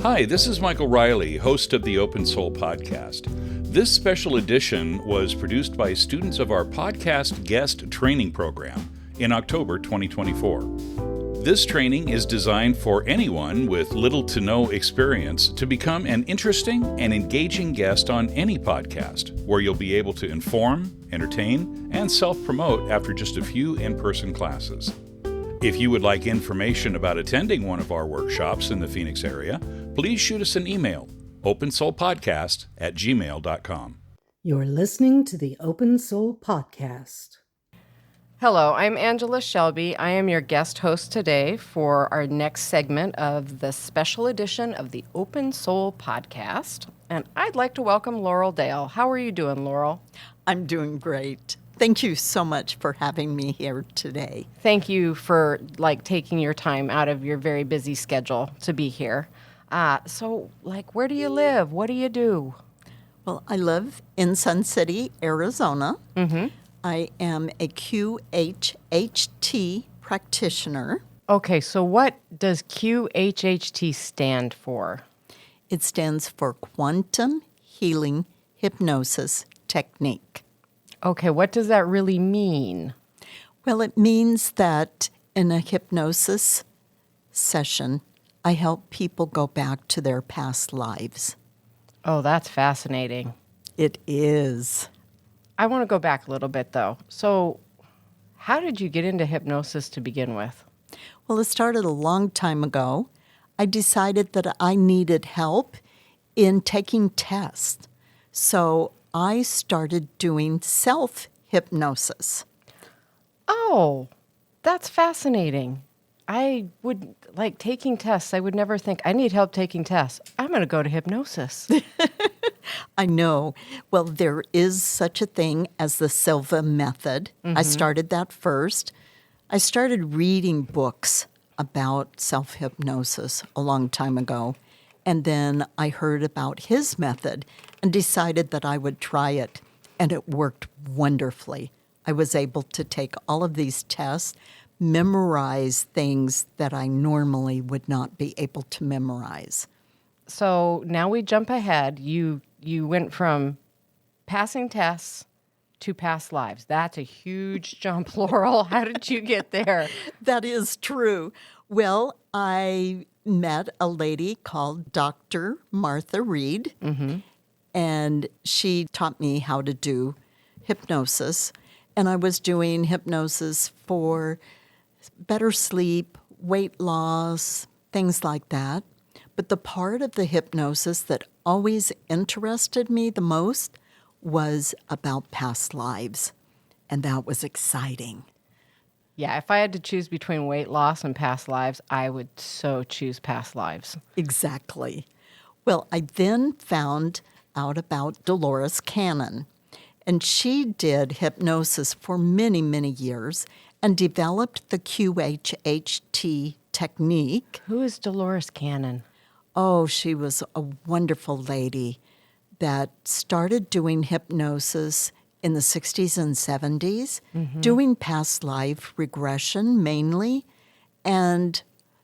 Hi, this is Michael Riley, host of the Open Soul Podcast. This special edition was produced by students of our podcast guest training program in October 2024. This training is designed for anyone with little to no experience to become an interesting and engaging guest on any podcast, where you'll be able to inform, entertain, and self-promote after just a few in-person classes. If you would like information about attending one of our workshops in the Phoenix area, please shoot us an email, opensoulpodcast@gmail.com. You're listening to the Open Soul Podcast. Hello, I'm Angela Shelby. I am your guest host today for our next segment of the special edition of the Open Soul Podcast. And I'd like to welcome Laurel Dale. How are you doing, Laurel? I'm doing great. Thank you so much for having me here today. Thank you for taking your time out of your very busy schedule to be here. Where do you live? What do you do? Well, I live in Sun City, Arizona. Mm-hmm. I am a QHHT practitioner. Okay, so what does QHHT stand for? It stands for Quantum Healing Hypnosis Technique. Okay, what does that really mean? Well, it means that in a hypnosis session, I help people go back to their past lives. Oh, that's fascinating. It is. I want to go back a little bit, though. So how did you get into hypnosis to begin with? Well, it started a long time ago. I decided that I needed help in taking tests. So I started doing self-hypnosis. Oh, that's fascinating. I would taking tests. I would never think, I need help taking tests. I'm going to go to hypnosis. I know. Well, there is such a thing as the Silva method. Mm-hmm. I started that first. I started reading books about self-hypnosis a long time ago. And then I heard about his method and decided that I would try it. And it worked wonderfully. I was able to take all of these tests, memorize things that I normally would not be able to memorize. So now we jump ahead. You went from passing tests to past lives. That's a huge jump, Laurel. How did you get there? That is true. Well, I met a lady called Dr. Martha Reed, Mm-hmm. and she taught me how to do hypnosis. And I was doing hypnosis for better sleep, weight loss, things like that. But the part of the hypnosis that always interested me the most was about past lives. And that was exciting. Yeah, if I had to choose between weight loss and past lives, I would so choose past lives. Exactly. Well, I then found out about Dolores Cannon. And she did hypnosis for many, many years and developed the QHHT technique. Who is Dolores Cannon? Oh, she was a wonderful lady that started doing hypnosis in the 60s and 70s, doing past life regression mainly, and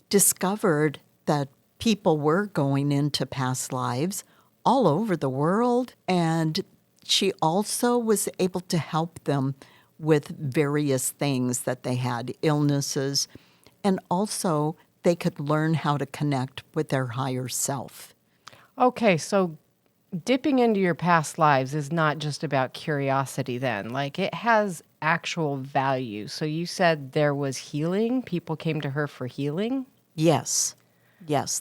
discovered that people were going into past lives all over the world. And she also was able to help them with various things that they had, illnesses, and also they could learn how to connect with their higher self. Okay, so dipping into your past lives is not just about curiosity then. It has actual value. So you said there was healing? People came to her for healing? Yes,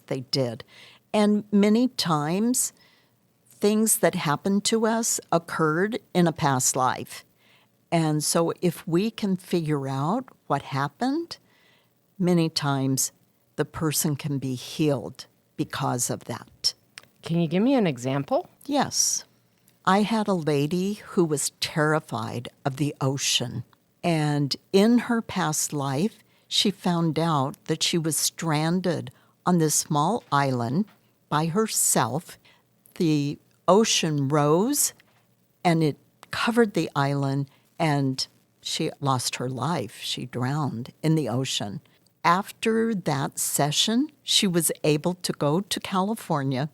they did. And many times, things that happened to us occurred in a past life. And so if we can figure out what happened, many times the person can be healed because of that. Can you give me an example? Yes. I had a lady who was terrified of the ocean. And in her past life, she found out that she was stranded on this small island by herself. The ocean rose and it covered the island, and she lost her life. She drowned in the ocean. after that session, she was able to go to California,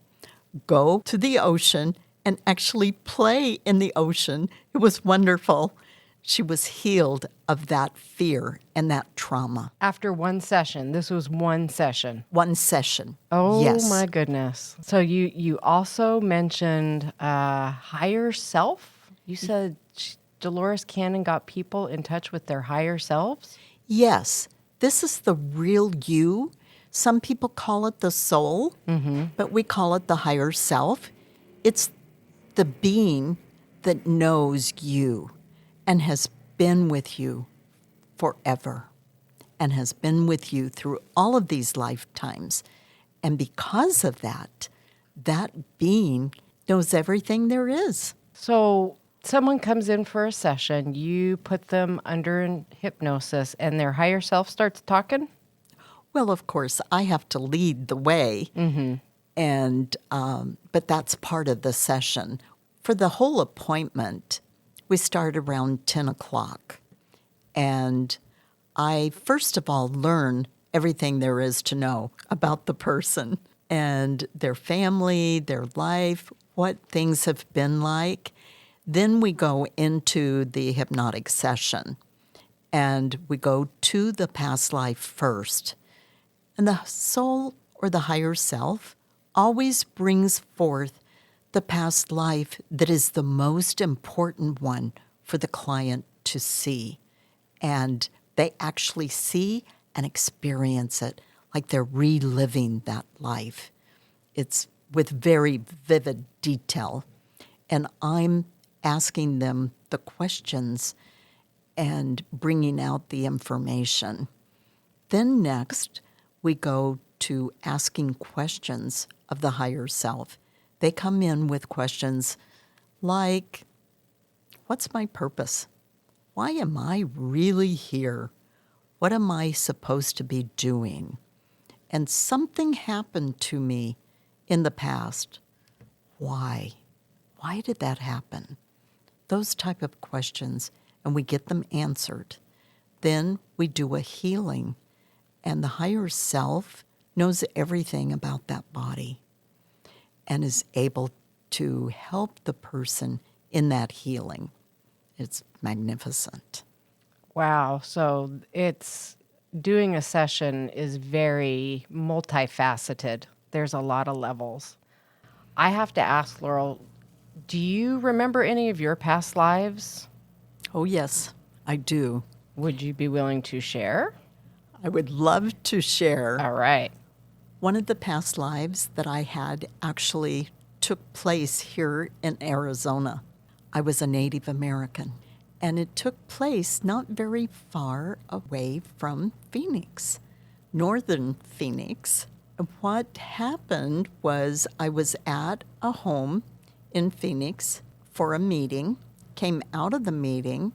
go to the ocean, and actually play in the ocean. It was wonderful. She was healed of that fear and that trauma. After one session, this was one session. One session. Oh, yes. my goodness. So you also mentioned higher self. You said Dolores Cannon got people in touch with their higher selves? Yes. This is the real you. Some people call it the soul, but we call it the higher self. It's the being that knows you and has been with you forever and has been with you through all of these lifetimes. And because of that, that being knows everything there is. So someone comes in for a session, you put them under hypnosis, and their higher self starts talking? Well, of course, I have to lead the way, and but that's part of the session. For the whole appointment, we start around 10 o'clock, and I first of all learn everything there is to know about the person and their family, their life, what things have been like. Then we go into the hypnotic session, and we go to the past life first. And the soul or the higher self always brings forth the past life that is the most important one for the client to see. And they actually see and experience it like they're reliving that life. It's with very vivid detail. And I'm asking them the questions and bringing out the information. Then next, we go to asking questions of the higher self. They come in with questions like, what's my purpose? Why am I really here? What am I supposed to be doing? And something happened to me in the past. Why? Why did that happen? Those type of questions, and we get them answered. Then we do a healing, and the higher self knows everything about that body and is able to help the person in that healing. It's magnificent. Wow. So it's doing a session is very multifaceted. There's a lot of levels. I have to ask, Laurel, do you remember any of your past lives? Oh, yes, I do. Would you be willing to share? I would love to share. All right. One of the past lives that I had actually took place here in Arizona. I was a Native American, and it took place not very far away from Phoenix, northern Phoenix. What happened was I was at a home in Phoenix for a meeting, came out of the meeting,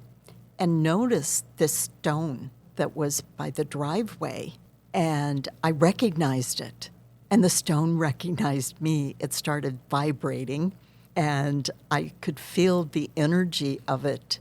and noticed this stone that was by the driveway, and I recognized it. And the stone recognized me. It started vibrating, and I could feel the energy of it.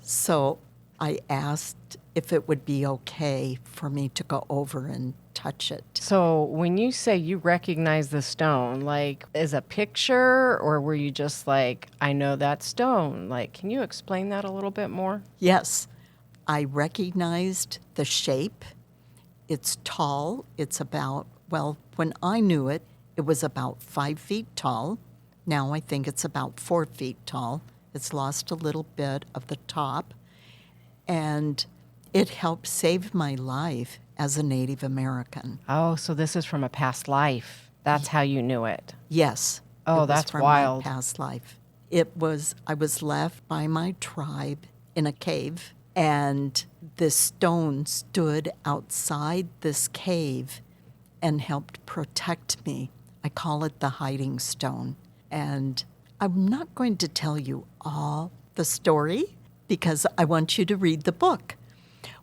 So I asked if it would be okay for me to go over and touch it. So when you say you recognize the stone, like as a picture, or were you just like, I know that stone? Like, can you explain that a little bit more? Yes, I recognized the shape. It's tall. It's about, well, when I knew it, it was about 5 feet tall. Now I think it's about 4 feet tall. It's lost a little bit of the top. And it helped save my life as a Native American. Oh, so this is from a past life. That's how you knew it. Yes. Oh, it was that's from wild. My past life. I was left by my tribe in a cave, and this stone stood outside this cave and helped protect me. I call it the hiding stone. And I'm not going to tell you all the story because I want you to read the book.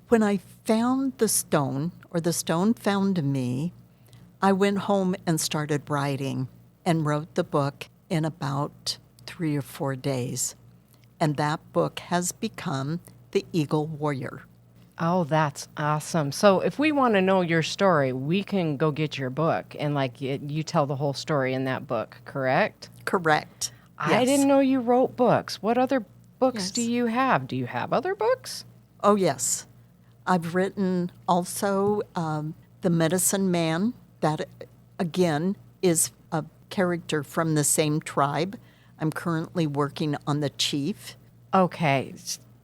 When I found the stone, or the stone found me, I went home and started writing and wrote the book in about 3 or 4 days. And that book has become The Eagle Warrior. Oh, that's awesome. So if we want to know your story, we can go get your book and you tell the whole story in that book, correct? Correct. I Yes. didn't know you wrote books. What other books do Yes. you have? Do you have other books? Oh, yes. I've written also The Medicine Man. That, again, is a character from the same tribe. I'm currently working on The Chief. Okay.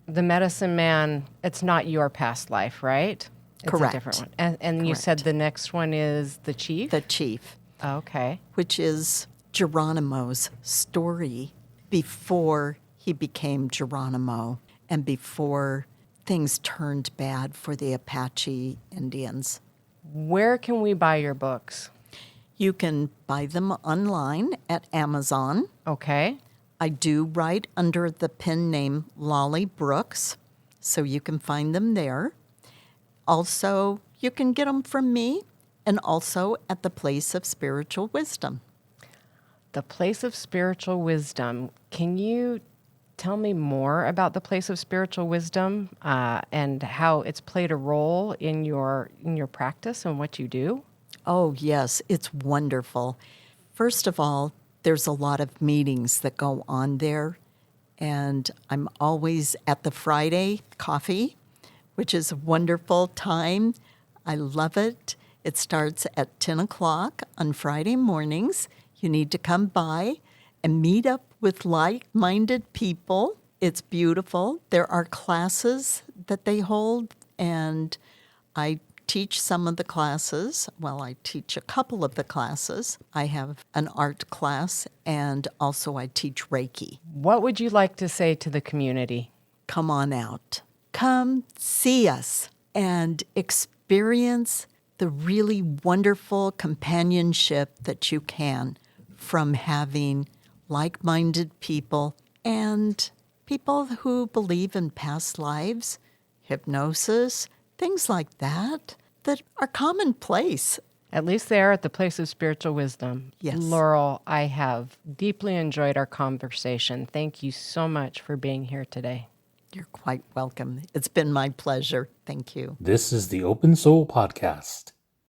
The Medicine Man, it's not your past life, right? It's Correct. a different one. And you said Correct. the next one is The Chief? The Chief, Okay. which is Geronimo's story before he became Geronimo and before things turned bad for the Apache Indians. Where can we buy your books? You can buy them online at Amazon. Okay. I do write under the pen name Lolly Brooks, so you can find them there. Also, you can get them from me and also at the Place of Spiritual Wisdom. The Place of Spiritual Wisdom. Can you tell me more about the Place of Spiritual Wisdom and how it's played a role in your practice and what you do? Oh, yes, it's wonderful. First of all, there's a lot of meetings that go on there, and I'm always at the Friday coffee, which is a wonderful time. I love it. It starts at 10 o'clock on Friday mornings. You need to come by and meet up with like-minded people. It's beautiful. There are classes that they hold, and I teach some of the classes. Well, I teach a couple of the classes. I have an art class, and also I teach Reiki. What would you like to say to the community? Come on out. Come see us and experience the really wonderful companionship that you can from having like-minded people and people who believe in past lives, hypnosis, things like that are commonplace. At least there at the Place of Spiritual Wisdom. Yes. Laurel, I have deeply enjoyed our conversation. Thank you so much for being here today. You're quite welcome. It's been my pleasure. Thank you. This is the Open Soul Podcast.